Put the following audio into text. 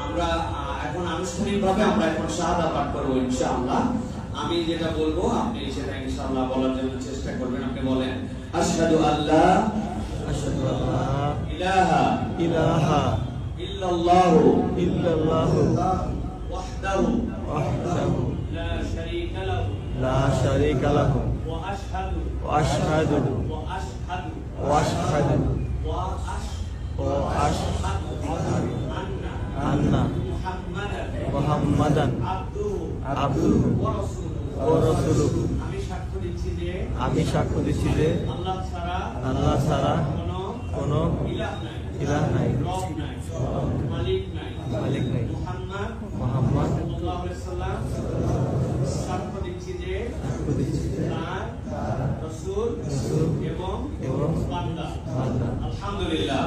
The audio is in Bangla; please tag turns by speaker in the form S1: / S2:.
S1: আমরা এখন আনুষ্ঠানিকভাবে আমরা এখন শাহাদা পাঠ করব ইনশাআল্লাহ। আমি যেটা বলবো আপনি সেটা ইনশাআল্লাহ বলার জন্য চেষ্টা করবেন। আপনি বলেন আশহাদু আল্লা ইলাহা ইল্লাল্লাহু ওয়াহদাহু লা শারীকা লাহু ওয়া আশহাদু আন্না মুহাম্মাদান আবদুহু ওয়া রাসূলুহু। আমি সাক্ষ্য দিচ্ছি যে আল্লাহ ছাড়া কোনো ইলাহ নাই, মালিক নাই। মুহাম্মদ সাল্লাল্লাহু আলাইহি সাল্লাম সাক্ষ্য দিচ্ছি যে তার রাসূল এবং বান্দা। আলহামদুলিল্লাহ।